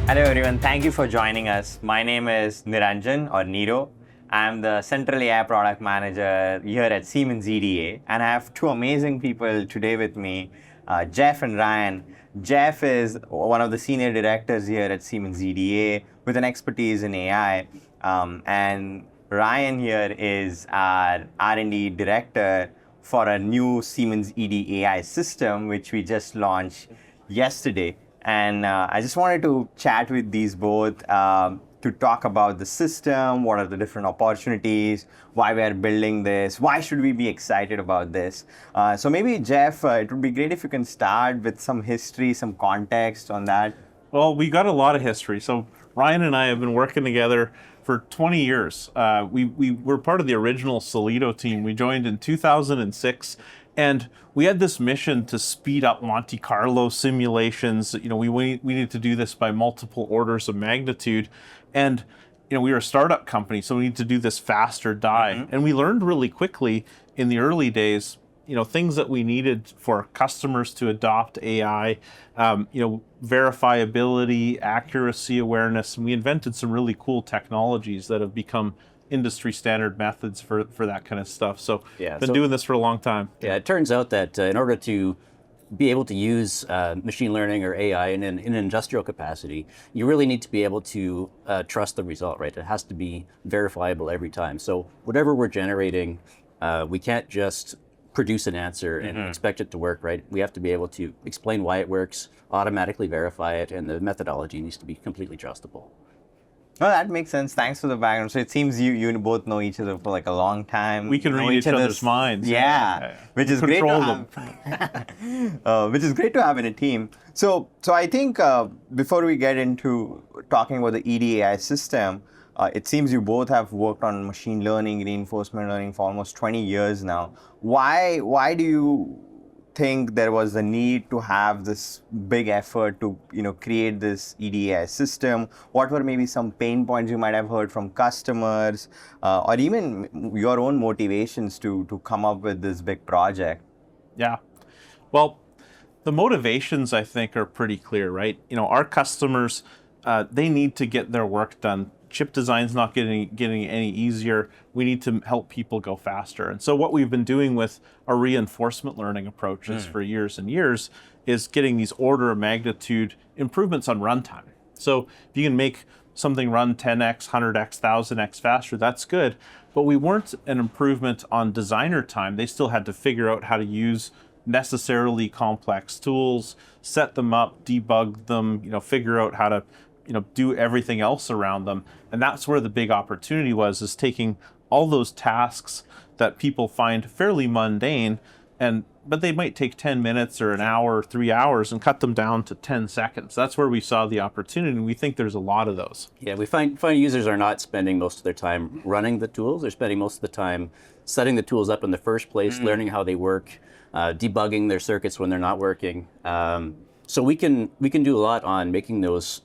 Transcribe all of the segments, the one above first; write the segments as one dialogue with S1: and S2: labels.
S1: Hello everyone, thank you for joining us. My name is Niranjan or Niro. I'm the Central AI Product Manager here at Siemens EDA, and I have two amazing people today with me, Jeff and Ryan. Jeff is one of the senior directors here at Siemens EDA with an expertise in AI, and Ryan here is our R&D director for a new Siemens EDA AI system, which we just launched yesterday. And I just wanted to chat with these both to talk about the system, what are the different opportunities, why we are building this, why should we be excited about this. So maybe Jeff, it would be great if you can start with some history, some context on that.
S2: Well, we got a lot of history. So Ryan and I have been working together for 20 years. We were part of the original Solido team. We joined in 2006, and we had this mission to speed up Monte Carlo simulations. We needed to do this by multiple orders of magnitude, and we were a startup company, so we need to do this faster die. Mm-hmm. And we learned really quickly in the early days, things that we needed for customers to adopt AI, verifiability, accuracy awareness, and we invented some really cool technologies that have become industry standard methods for that kind of stuff. So been doing this for a long time.
S3: Yeah, it turns out that in order to be able to use machine learning or AI in an industrial capacity, you really need to be able to trust the result, right? It has to be verifiable every time. So whatever we're generating, we can't just produce an answer and expect it to work, right? We have to be able to explain why it works, automatically verify it, and the methodology needs to be completely trustable.
S1: Oh, that makes sense. Thanks for the background. So it seems you both know each other for like a long time.
S2: We can read each other's minds.
S1: Yeah. Which is great to have. Which is great to have in a team. So I think before we get into talking about the EDAI system, it seems you both have worked on machine learning, reinforcement learning for almost 20 years now. Why do you think there was a need to have this big effort to create this EDAI system? What were maybe some pain points you might have heard from customers, or even your own motivations to come up with this big project?
S2: Yeah, well, the motivations I think are pretty clear, right? Our customers, they need to get their work done. Chip design's not getting any easier. We need to help people go faster. And so what we've been doing with our reinforcement learning approaches for years and years is getting these order of magnitude improvements on runtime. So if you can make something run 10x, 100x, 1000x faster, that's good. But we weren't an improvement on designer time. They still had to figure out how to use necessarily complex tools, set them up, debug them, figure out how to do everything else around them. And that's where the big opportunity was, is taking all those tasks that people find fairly mundane, but they might take 10 minutes or an hour or 3 hours, and cut them down to 10 seconds. That's where we saw the opportunity, and we think there's a lot of those.
S3: Yeah, we find users are not spending most of their time running the tools. They're spending most of the time setting the tools up in the first place, learning how they work, debugging their circuits when they're not working. So we can do a lot on making those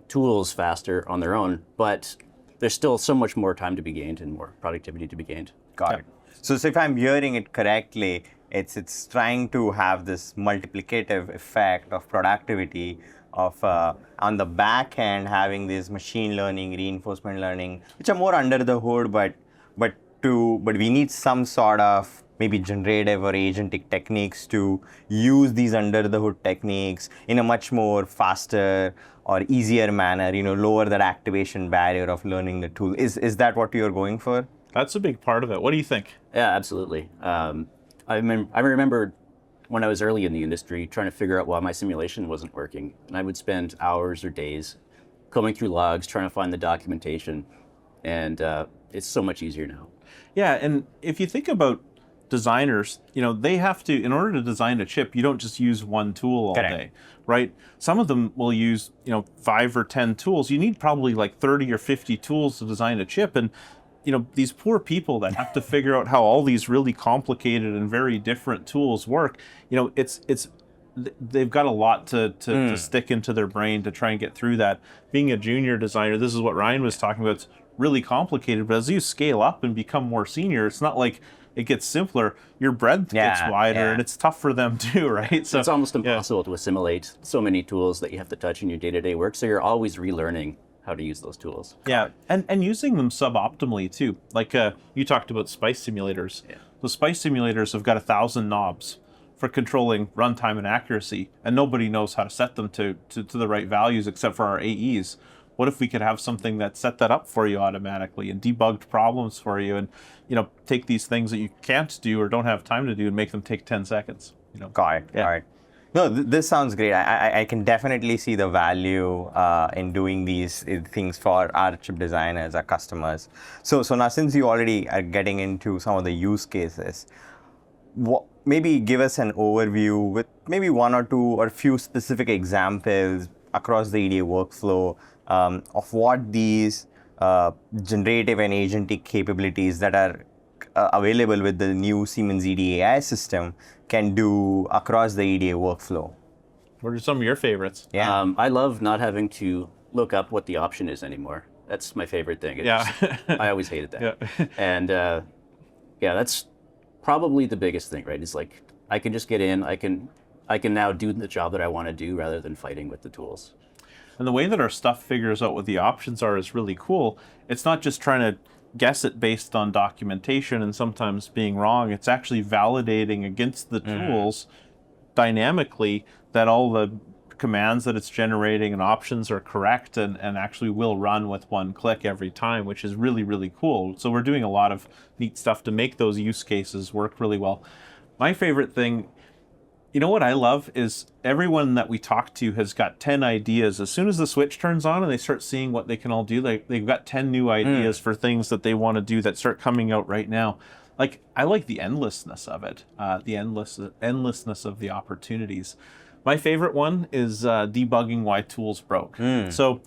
S3: tools faster on their own, but there's still so much more time to be gained and more productivity to be gained.
S1: Got it. So if I'm hearing it correctly, it's trying to have this multiplicative effect of productivity of on the back end, having this machine learning, reinforcement learning, which are more under the hood, but we need some sort of maybe generative or agentic techniques to use these under the hood techniques in a much more faster or easier manner, lower that activation barrier of learning the tool. Is that what you're going for?
S2: That's a big part of it. What do you think?
S3: Yeah, absolutely. I remember when I was early in the industry trying to figure out why my simulation wasn't working. And I would spend hours or days combing through logs, trying to find the documentation. And it's so much easier now.
S2: Yeah, and if you think about designers, they have to, in order to design a chip, you don't just use one tool all day, right? Some of them will use, 5 or 10 tools. You need probably like 30 or 50 tools to design a chip. And, these poor people that have to figure out how all these really complicated and very different tools work, they've got a lot to stick into their brain to try and get through that. Being a junior designer, this is what Ryan was talking about, it's really complicated, but as you scale up and become more senior, it's not like it gets simpler, your breadth gets
S1: Yeah,
S2: wider,
S1: yeah.
S2: and it's tough for them too, right? So
S3: It's almost
S2: yeah.
S3: impossible to assimilate so many tools that you have to touch in your day-to-day work. So you're always relearning how to use those tools.
S2: Yeah, and using them suboptimally too. Like you talked about spice simulators.
S3: Yeah.
S2: The spice simulators have got 1,000 knobs for controlling runtime and accuracy, and nobody knows how to set them to the right values except for our AEs. What if we could have something that set that up for you automatically and debugged problems for you, and take these things that you can't do or don't have time to do and make them take 10 seconds?
S1: Got it.
S2: Yeah.
S1: Got it. No, this sounds great. I can definitely see the value in doing these things for our chip designers, our customers. So now, since you already are getting into some of the use cases, maybe give us an overview with maybe one or two or few specific examples across the EDA workflow of what these generative and agentic capabilities that are available with the new Siemens EDA AI system can do across the EDA workflow.
S2: What are some of your favorites?
S1: Yeah.
S3: I love not having to look up what the option is anymore. That's my favorite thing. I always hated that.
S2: Yeah.
S3: And that's probably the biggest thing, right? It's like I can just get in. I can now do the job that I want to do rather than fighting with the tools.
S2: And the way that our stuff figures out what the options are is really cool. It's not just trying to guess it based on documentation and sometimes being wrong. It's actually validating against the tools dynamically that all the commands that it's generating and options are correct and actually will run with one click every time, which is really, really cool. So we're doing a lot of neat stuff to make those use cases work really well. My favorite thing, what I love is everyone that we talk to has got 10 ideas. As soon as the switch turns on and they start seeing what they can all do, they've got 10 new ideas for things that they want to do that start coming out right now. Like, I like the endlessness of it, the endlessness of the opportunities. My favorite one is debugging why tools broke. So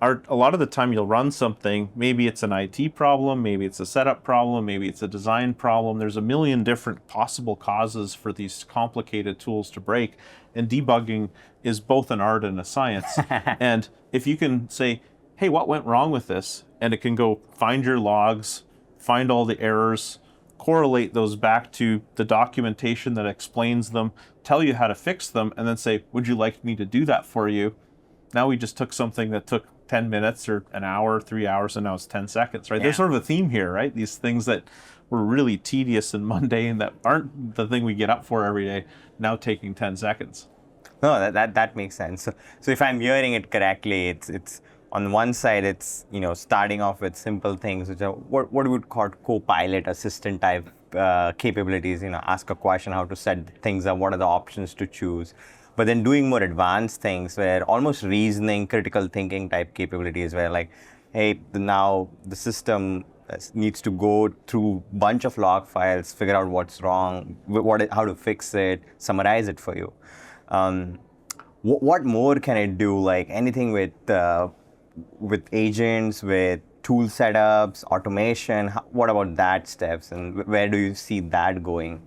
S2: a lot of the time you'll run something, maybe it's an IT problem, maybe it's a setup problem, maybe it's a design problem. There's a million different possible causes for these complicated tools to break, and debugging is both an art and a science. And if you can say, hey, what went wrong with this? And it can go find your logs, find all the errors, correlate those back to the documentation that explains them, tell you how to fix them, and then say, would you like me to do that for you? Now we just took something that took 10 minutes or an hour, 3 hours, and now it's 10 seconds, right?
S1: Yeah.
S2: There's sort of a theme here, right? These things that were really tedious and mundane that aren't the thing we get up for every day, now taking 10 seconds.
S1: No, that makes sense. So if I'm hearing it correctly, it's on one side, it's starting off with simple things, which are what we would call co-pilot assistant type capabilities. Ask a question, how to set things up, what are the options to choose. But then doing more advanced things where almost reasoning, critical thinking type capabilities where like, hey, now the system needs to go through a bunch of log files, figure out what's wrong, how to fix it, summarize it for you. What more can it do? Like anything with agents, with tool setups, automation? What about that steps, and where do you see that going?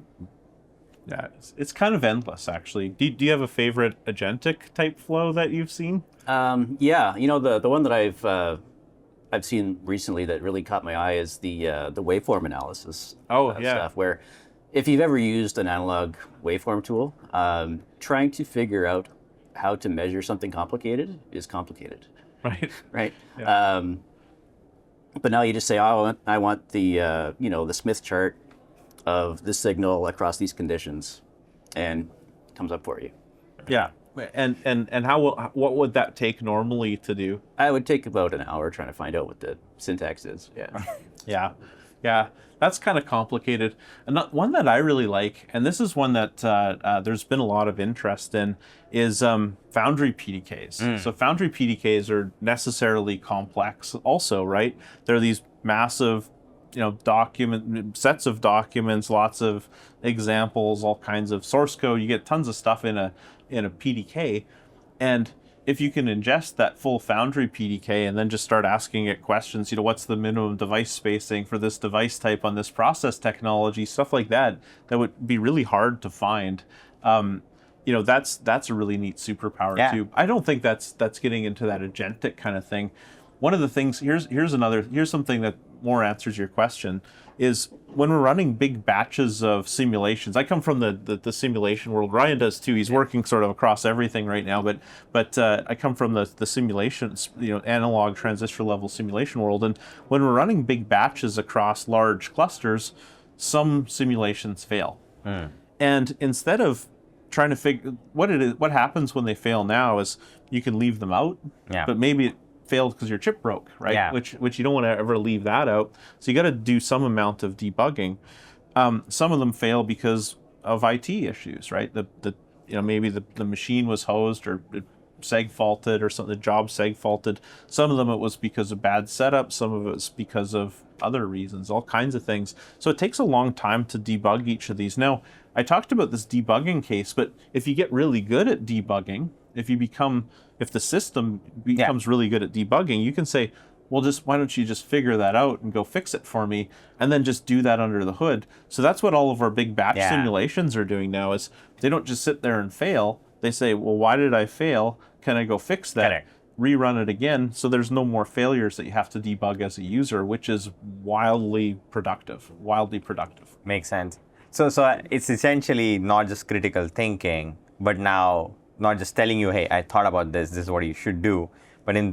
S2: Yeah, it's kind of endless, actually. Do you have a favorite agentic type flow that you've seen?
S3: The one that I've seen recently that really caught my eye is the waveform analysis. Stuff where if you've ever used an analog waveform tool, trying to figure out how to measure something complicated is complicated.
S2: Right.
S3: Right.
S2: Yeah.
S3: But now you just say, oh, I want the the Smith chart of this signal across these conditions, and it comes up for you.
S2: Yeah. And what would that take normally to do?
S3: I would take about an hour trying to find out what the syntax is. Yeah.
S2: Yeah. That's kind of complicated. And one that I really like, and this is one that there's been a lot of interest in, is Foundry PDKs. So Foundry PDKs are necessarily complex also, right? They're these massive sets of documents, lots of examples, all kinds of source code. You get tons of stuff in a PDK, and if you can ingest that full Foundry PDK and then just start asking it questions, what's the minimum device spacing for this device type on this process technology, stuff like that, that would be really hard to find. That's a really neat superpower too. I don't think that's getting into that agentic kind of thing. One of the things, here's something that more answers your question, is when we're running big batches of simulations. I come from the simulation world. Ryan does too. He's working sort of across everything right now, but I come from the simulations, analog transistor level simulation world. And when we're running big batches across large clusters, some simulations fail. And instead of trying to figure what happens when they fail now is you can leave them out, but maybe it failed because your chip broke, right?
S1: Yeah.
S2: Which you don't want to ever leave that out. So you got to do some amount of debugging. Some of them fail because of IT issues, right? Maybe the machine was hosed or it seg faulted or something. The job seg faulted. Some of them it was because of bad setup. Some of it was because of other reasons. All kinds of things. So it takes a long time to debug each of these. Now, I talked about this debugging case, but if you get really good at debugging, if the system becomes really good at debugging, you can say, well, why don't you just figure that out and go fix it for me, and then just do that under the hood. So that's what all of our big batch simulations are doing now, is they don't just sit there and fail. They say, well, why did I fail? Can I go fix that?
S1: Correct.
S2: Rerun it again, so there's no more failures that you have to debug as a user, which is wildly productive.
S1: Makes sense. So it's essentially not just critical thinking, but now not just telling you, hey, I thought about this is what you should do. But in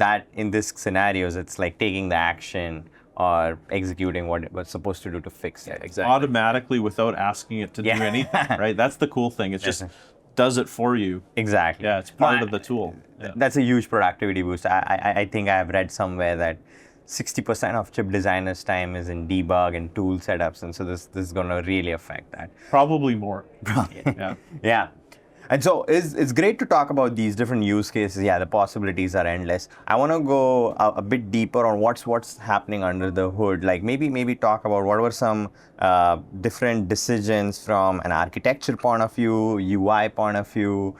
S1: this scenarios, it's like taking the action or executing what it was supposed to do to fix it.
S3: Exactly.
S2: Automatically without asking it to do anything, right? That's the cool thing. It just does it for you.
S1: Exactly.
S2: Yeah, it's part of the tool. Yeah.
S1: That's a huge productivity boost. I think I've read somewhere that 60% of chip designers' time is in debug and tool setups, and so this is going to really affect that.
S2: Probably more. Yeah.
S1: Yeah. And so it's great to talk about these different use cases. Yeah, the possibilities are endless. I want to go a bit deeper on what's happening under the hood. Like maybe talk about what were some different decisions from an architecture point of view, UI point of view,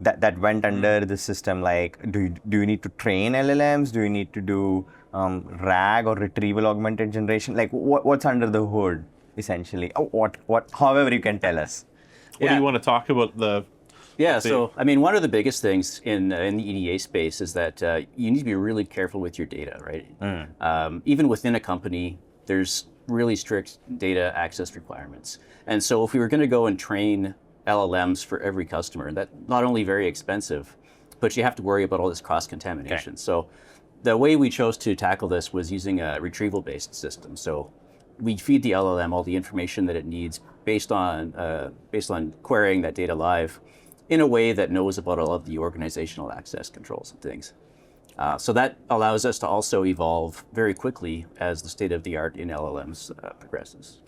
S1: that went under the system. Like, do you need to train LLMs? Do you need to do RAG or retrieval augmented generation? Like, what's under the hood essentially? However you can tell us.
S2: What do you want to talk about
S3: So I mean, one of the biggest things in the EDA space is that you need to be really careful with your data, right? Even within a company, there's really strict data access requirements. And so if we were going to go and train LLMs for every customer, that's not only very expensive, but you have to worry about all this cross-contamination. Okay. So the way we chose to tackle this was using a retrieval-based system. So we feed the LLM all the information that it needs based on querying that data live in a way that knows about all of the organizational access controls and things. So that allows us to also evolve very quickly as the state of the art in LLMs progresses.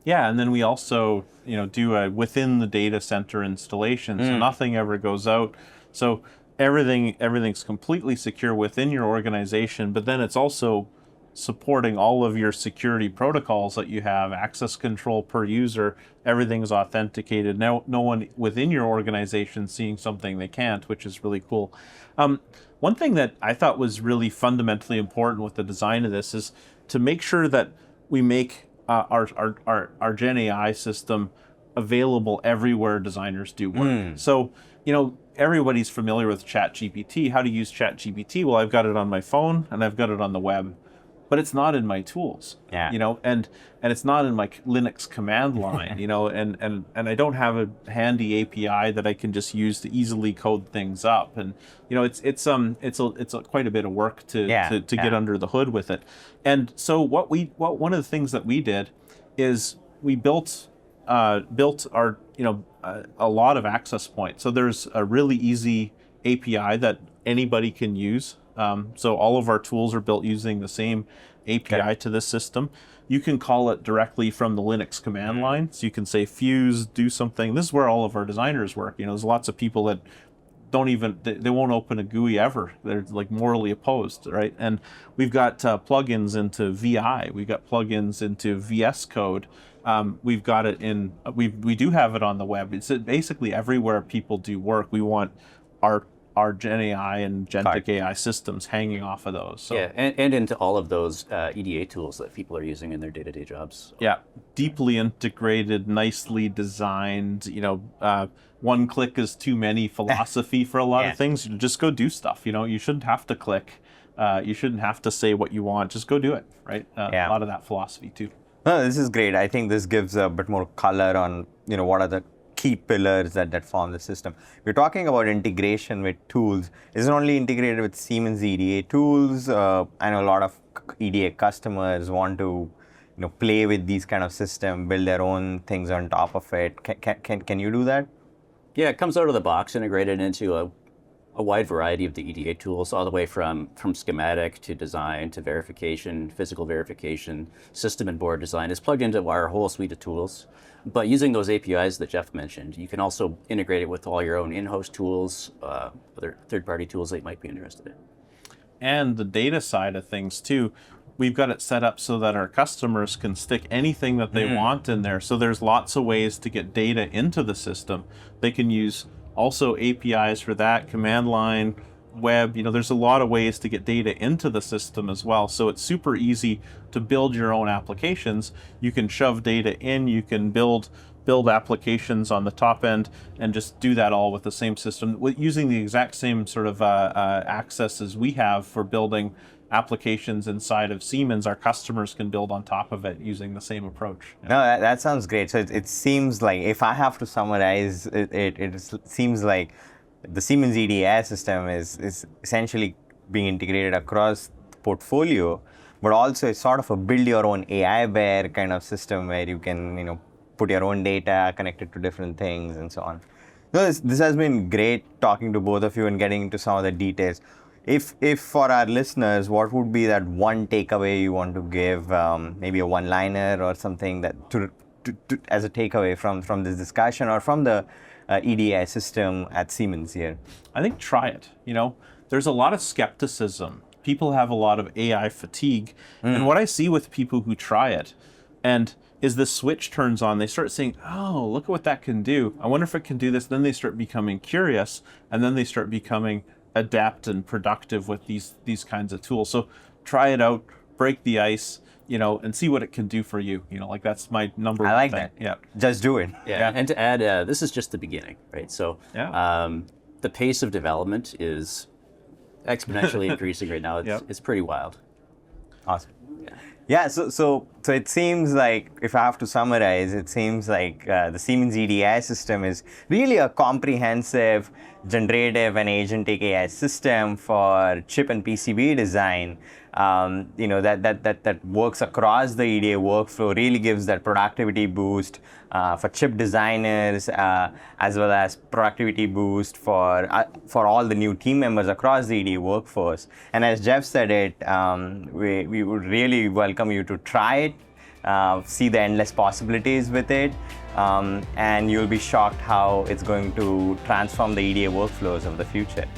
S2: Yeah, and then we also do a within the data center installation, so nothing ever goes out. So everything's completely secure within your organization, but then it's also supporting all of your security protocols that you have, access control per user, everything's authenticated. Now, no one within your organization seeing something they can't, which is really cool. One thing that I thought was really fundamentally important with the design of this is to make sure that we make our Gen AI system available everywhere designers do work. So, everybody's familiar with ChatGPT. How to use ChatGPT? Well, I've got it on my phone and I've got it on the web. But it's not in my tools, and it's not in my Linux command line, and I don't have a handy API that I can just use to easily code things up, and it's quite a bit of work to get under the hood with it. And so one of the things that we did is we built our a lot of access points. So there's a really easy API that anybody can use. So all of our tools are built using the same API to this system. You can call it directly from the Linux command line. So you can say fuse, do something. This is where all of our designers work. There's lots of people that they won't open a GUI ever. They're like morally opposed, right? And we've got plugins into VI. We've got plugins into VS Code. We've got it we do have it on the web. It's basically everywhere people do work. We want our Gen AI and Gentic AI systems hanging off of those. So.
S3: Yeah, and into all of those EDA tools that people are using in their day-to-day jobs. So.
S2: Yeah, deeply integrated, nicely designed, one click is too many philosophy for a lot of things. You just go do stuff, you shouldn't have to click. You shouldn't have to say what you want. Just go do it, right?
S1: Yeah.
S2: A lot of that philosophy too.
S1: No, this is great. I think this gives a bit more color on, what are the key pillars that form the system. We're talking about integration with tools. Is it only integrated with Siemens EDA tools? I know a lot of EDA customers want to, play with these kind of system, build their own things on top of it. Can you do that?
S3: Yeah, it comes out of the box integrated into a wide variety of the EDA tools, all the way from schematic to design to verification, physical verification, system and board design. It's plugged into our whole suite of tools. But using those APIs that Jeff mentioned, you can also integrate it with all your own in-house tools, other third-party tools that you might be interested in.
S2: And the data side of things too, we've got it set up so that our customers can stick anything that they want in there. So there's lots of ways to get data into the system. They can use also APIs for that, command line, web. There's a lot of ways to get data into the system as well. So it's super easy to build your own applications. You can shove data in, you can build applications on the top end, and just do that all with the same system, using the exact same sort of access as we have for building applications inside of Siemens. Our customers can build on top of it using the same approach.
S1: No, that sounds great. So it seems like, if I have to summarize it seems like the Siemens EDA system is essentially being integrated across the portfolio, but also it's sort of a build your own AI bear kind of system where you can, put your own data, connect it to different things and so on. No, this has been great talking to both of you and getting into some of the details. If for our listeners, what would be that one takeaway you want to give, maybe a one-liner or something that to as a takeaway from this discussion or from the EDA system at Siemens here?
S2: I think try it. There's a lot of skepticism. People have a lot of AI fatigue. And what I see with people who try it, and is the switch turns on, they start saying, oh, look at what that can do. I wonder if it can do this. Then they start becoming curious, and then they start becoming adept and productive with these kinds of tools. So try it out, break the ice, and see what it can do for you. Like that's my number one
S1: I like
S2: thing.
S1: that.
S2: Yeah.
S1: Just do it.
S3: Yeah. And to add, this is just the beginning, right? So the pace of development is exponentially increasing right now. It's pretty wild.
S1: Awesome. Yeah, so it seems like, if I have to summarize, it seems like the Siemens EDA system is really a comprehensive generative and agentic AI system for chip and PCB design. That works across the EDA workflow, really gives that productivity boost for chip designers, as well as productivity boost for all the new team members across the EDA workforce. And as Jeff said it, we would really welcome you to try it, see the endless possibilities with it, and you'll be shocked how it's going to transform the EDA workflows of the future.